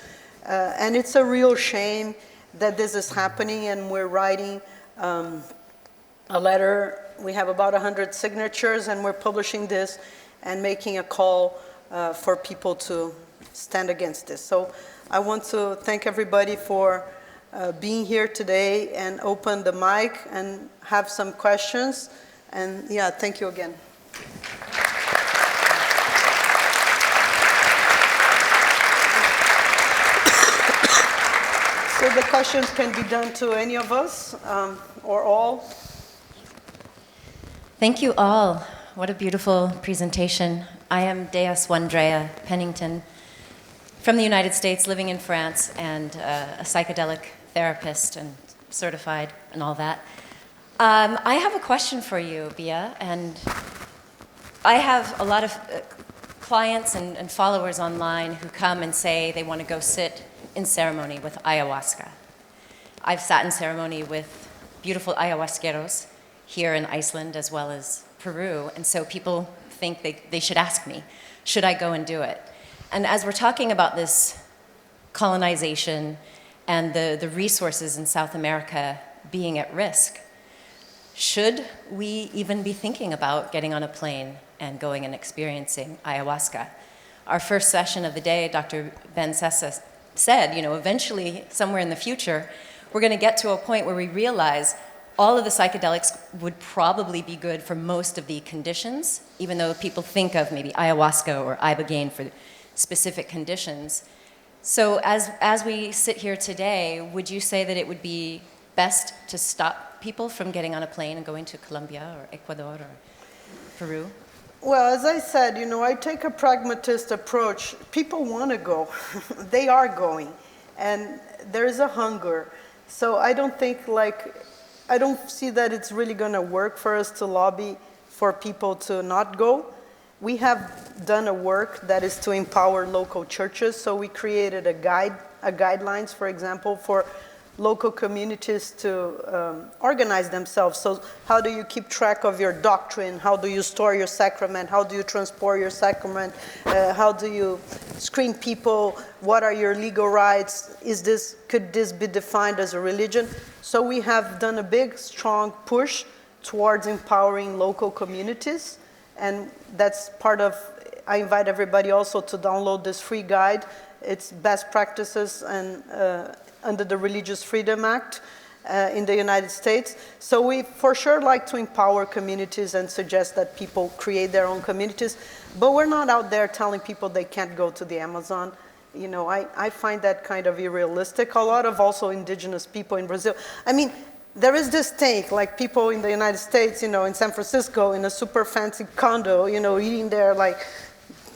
And it's a real shame that this is happening, and we're writing a letter. We have about 100 signatures, and we're publishing this and making a call for people to stand against this. So I want to thank everybody for being here today and open the mic and have some questions. And yeah, thank you again. So the questions can be done to any of us or all. Thank you all. What a beautiful presentation. I am Deas Wandrea Pennington from the United States, living in France, and a psychedelic therapist and certified and all that. I have a question for you, Bia, and I have a lot of clients and followers online who come and say they want to go sit in ceremony with ayahuasca. I've sat in ceremony with beautiful ayahuasqueros here in Iceland as well as Peru, and so people think they should ask me, should I go and do it? And as we're talking about this colonization and the resources in South America being at risk, should we even be thinking about getting on a plane and going and experiencing ayahuasca? Our first session of the day, Dr. Ben Sessa said, eventually, somewhere in the future, we're going to get to a point where we realize all of the psychedelics would probably be good for most of the conditions, even though people think of maybe ayahuasca or ibogaine for specific conditions. So as we sit here today, would you say that it would be best to stop people from getting on a plane and going to Colombia or Ecuador or Peru? Well, as I said, I take a pragmatist approach. People want to go. They are going. And there's a hunger. So I don't see that it's really going to work for us to lobby for people to not go. We have done a work that is to empower local churches. So we created a guidelines, for example, for local communities to organize themselves. So how do you keep track of your doctrine? How do you store your sacrament? How do you transport your sacrament? How do you screen people? What are your legal rights? Could this be defined as a religion? So we have done a big, strong push towards empowering local communities. And that's part of, I invite everybody also to download this free guide. It's best practices and under the Religious Freedom Act. in the United States. So we for sure like to empower communities and suggest that people create their own communities, but we're not out there telling people they can't go to the Amazon. You know, I find that kind of unrealistic. A lot of also indigenous people in Brazil. I mean, there is this take, like people in the United States, you know, in San Francisco, in a super fancy condo, you know, eating their, like,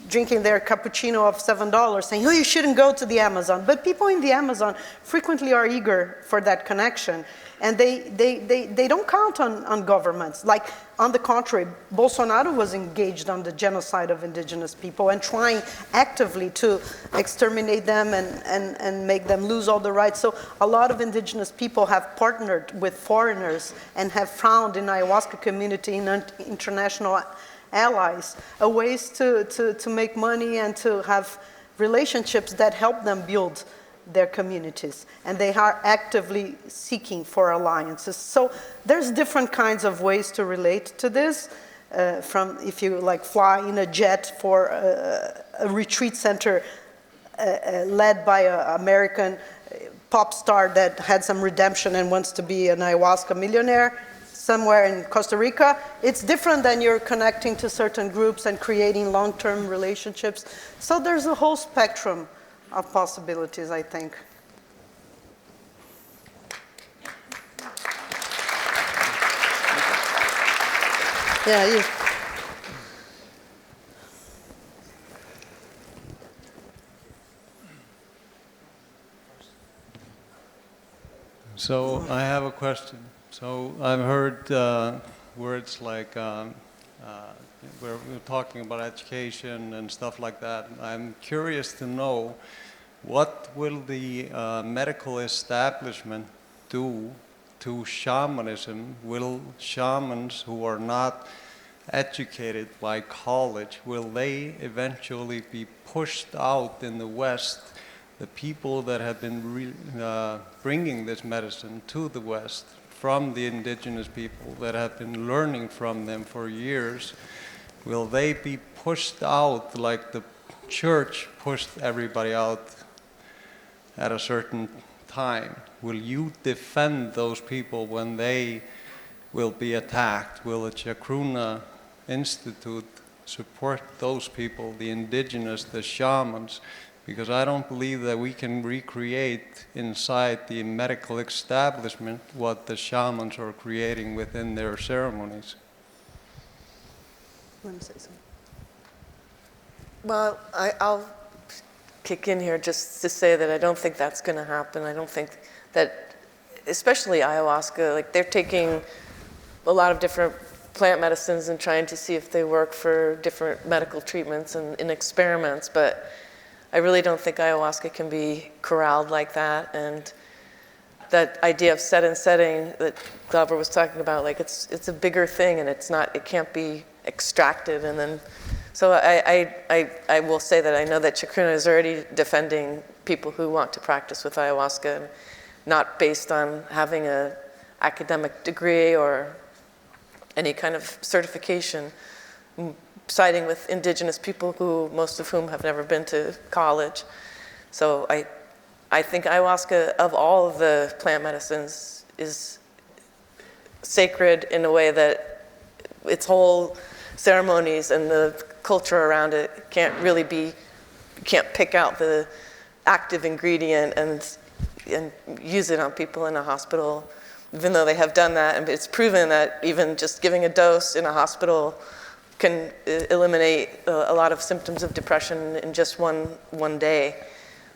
drinking their cappuccino of $7, saying, oh, you shouldn't go to the Amazon. But people in the Amazon frequently are eager for that connection. And they don't count on governments. Like, on the contrary, Bolsonaro was engaged on the genocide of indigenous people and trying actively to exterminate them and make them lose all the rights. So a lot of indigenous people have partnered with foreigners and have found in ayahuasca community, in international allies, ways to make money and to have relationships that help them build their communities, and they are actively seeking for alliances. So there's different kinds of ways to relate to this, from if you like fly in a jet for a retreat center led by an American pop star that had some redemption and wants to be an ayahuasca millionaire somewhere in Costa Rica. It's different than you're connecting to certain groups and creating long-term relationships. So there's a whole spectrum of possibilities, I think. Yeah, you. So I have a question. So I've heard words like we're talking about education and stuff like that. I'm curious to know, what will the medical establishment do to shamanism? Will shamans who are not educated by college, will they eventually be pushed out in the West? The people that have been bringing this medicine to the West from the indigenous people that have been learning from them for years, will they be pushed out like the church pushed everybody out at a certain time? Will you defend those people when they will be attacked? Will the Chacruna Institute support those people, the indigenous, the shamans? Because I don't believe that we can recreate inside the medical establishment what the shamans are creating within their ceremonies. Let me say something. Well, I'll kick in here just to say that I don't think that's going to happen. I don't think that, especially ayahuasca, like they're taking a lot of different plant medicines and trying to see if they work for different medical treatments and in experiments, but I really don't think ayahuasca can be corralled like that. And that idea of set and setting that Glauber was talking about, like it's a bigger thing, and it can't be extracted. And then, so I will say that I know that Chacruna is already defending people who want to practice with ayahuasca, and not based on having an academic degree or any kind of certification, siding with indigenous people who, most of whom have never been to college. So I think ayahuasca, of all of the plant medicines, is sacred in a way that its whole ceremonies and the culture around it can't really be, you can't pick out the active ingredient and use it on people in a hospital, even though they have done that. And it's proven that even just giving a dose in a hospital can eliminate a lot of symptoms of depression in just one day.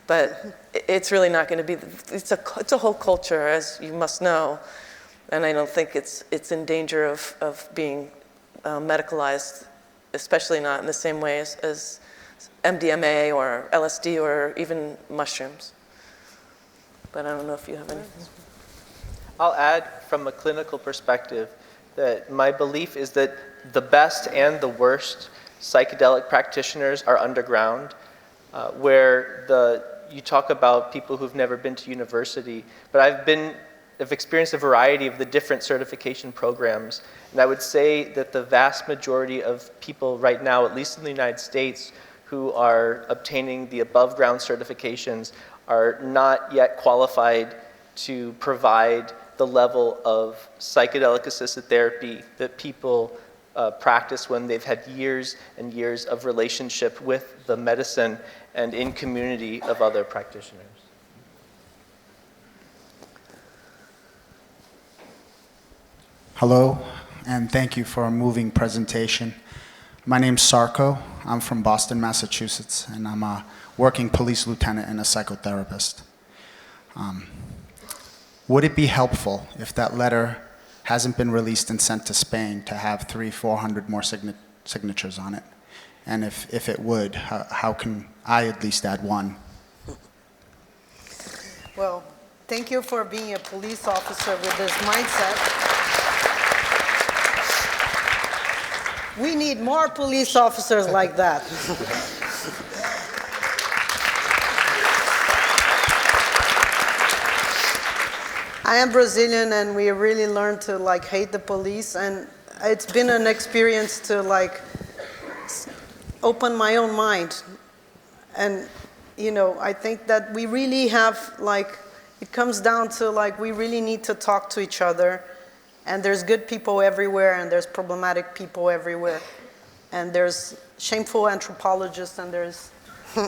But it's really not going to be, it's a whole culture, as you must know, and I don't think it's in danger of being medicalized, especially not in the same way as MDMA or LSD or even mushrooms. But I don't know if you have anything. I'll add from a clinical perspective that my belief is that the best and the worst psychedelic practitioners are underground, where you talk about people who've never been to university, but I've experienced a variety of the different certification programs, and I would say that the vast majority of people right now, at least in the United States, who are obtaining the above ground certifications are not yet qualified to provide the level of psychedelic-assisted therapy that people practice when they've had years and years of relationship with the medicine and in community of other practitioners. Hello, and thank you for a moving presentation. My name's Sarko. I'm from Boston, Massachusetts, and I'm a working police lieutenant and a psychotherapist. Would it be helpful if that letter hasn't been released and sent to Spain to have 300-400 more signatures on it? And if it would, how can I at least add one? Well, thank you for being a police officer with this mindset. We need more police officers like that. I am Brazilian, and we really learned to hate the police, and it's been an experience to open my own mind. And I think that we really have it comes down to we really need to talk to each other, and there's good people everywhere, and there's problematic people everywhere, and there's shameful anthropologists, and there's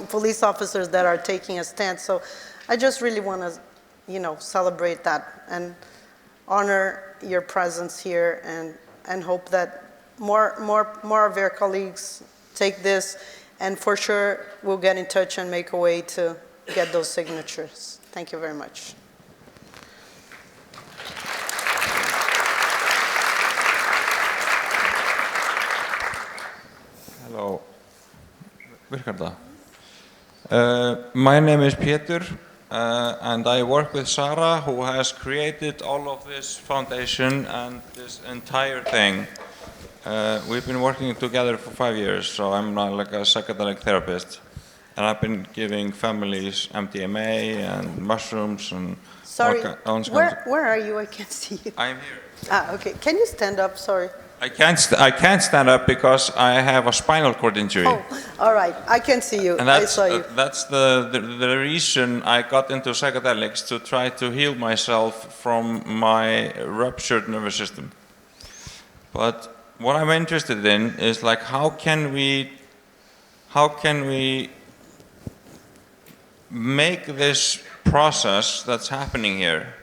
police officers that are taking a stand. So I just really want to celebrate that and honor your presence here, and hope that more of your colleagues take this, and for sure we'll get in touch and make a way to get those signatures. Thank you very much. Hello. My name is Peter. And I work with Sarah, who has created all of this foundation and this entire thing. We've been working together for 5 years, so I'm now like a psychedelic therapist. And I've been giving families MDMA and mushrooms and Sorry, where are you? I can't see you. I'm here. Okay. Can you stand up? Sorry. I can't stand up because I have a spinal cord injury. Oh, all right. I can see you. And I saw you. That's the reason I got into psychedelics, to try to heal myself from my ruptured nervous system. But what I'm interested in is how can we make this process that's happening here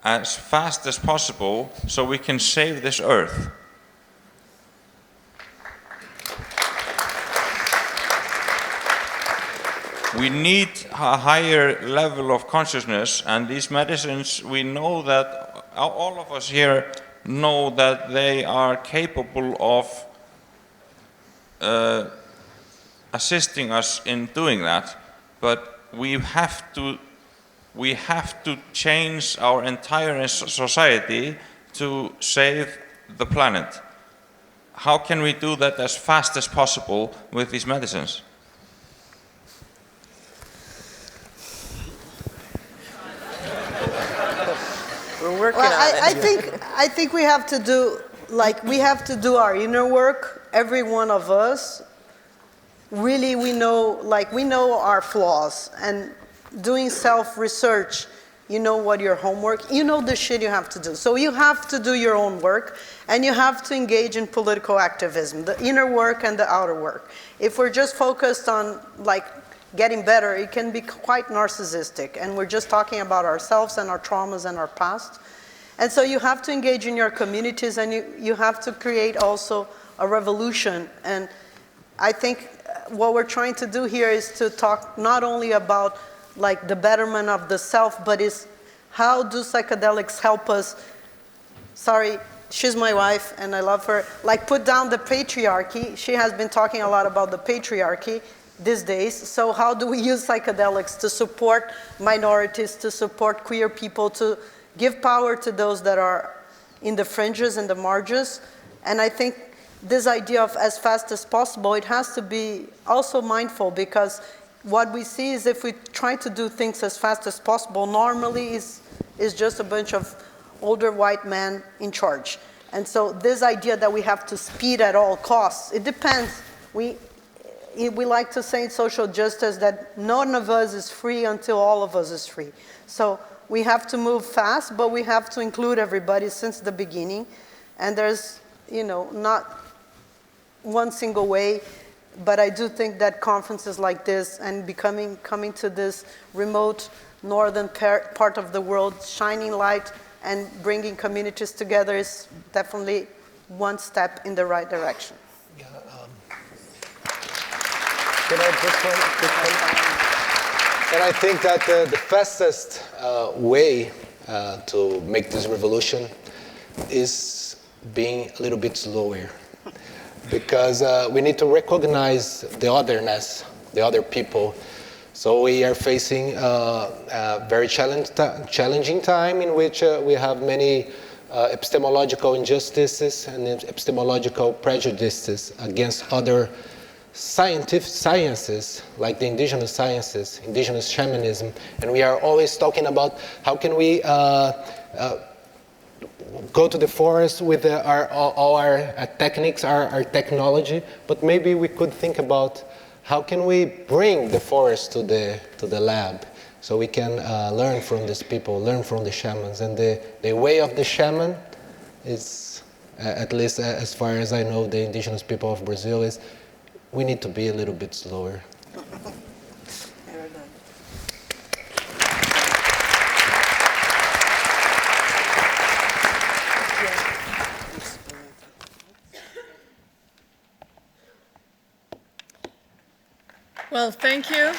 as fast as possible so we can save this earth. We need a higher level of consciousness, and these medicines, we know that, all of us here know that they are capable of assisting us in doing that, but we have to change our entire society to save the planet. How can we do that as fast as possible with these medicines? We're working on it. I think we have to do our inner work. Every one of us, really, we know our flaws, and doing self-research, you know what your homework, you know the shit you have to do. So you have to do your own work, and you have to engage in political activism, the inner work and the outer work. If we're just focused on getting better, it can be quite narcissistic, and we're just talking about ourselves and our traumas and our past. And so you have to engage in your communities, and you have to create also a revolution. And I think what we're trying to do here is to talk not only about the betterment of the self, but is how do psychedelics help us, sorry, she's my wife and I love her, put down the patriarchy. She has been talking a lot about the patriarchy these days. So how do we use psychedelics to support minorities, to support queer people, to give power to those that are in the fringes and the margins? And I think this idea of as fast as possible, it has to be also mindful, because what we see is if we try to do things as fast as possible, normally is just a bunch of older white men in charge. And so this idea that we have to speed at all costs, it depends. We like to say in social justice that none of us is free until all of us is free. So we have to move fast, but we have to include everybody since the beginning. And there's, not one single way, but I do think that conferences like this and coming to this remote northern part of the world, shining light and bringing communities together is definitely one step in the right direction. Yeah, can I just and I think that the fastest way to make this revolution is being a little bit slower. Because we need to recognize the otherness, the other people. So we are facing a very challenging time in which we have many epistemological injustices and epistemological prejudices against other sciences, like the indigenous sciences, indigenous shamanism. And we are always talking about how can we go to the forest with all our techniques, our technology, but maybe we could think about how can we bring the forest to the lab so we can learn from these people, learn from the shamans. And the way of the shaman is, at least as far as I know, the indigenous people of Brazil, is we need to be a little bit slower. Well, thank you.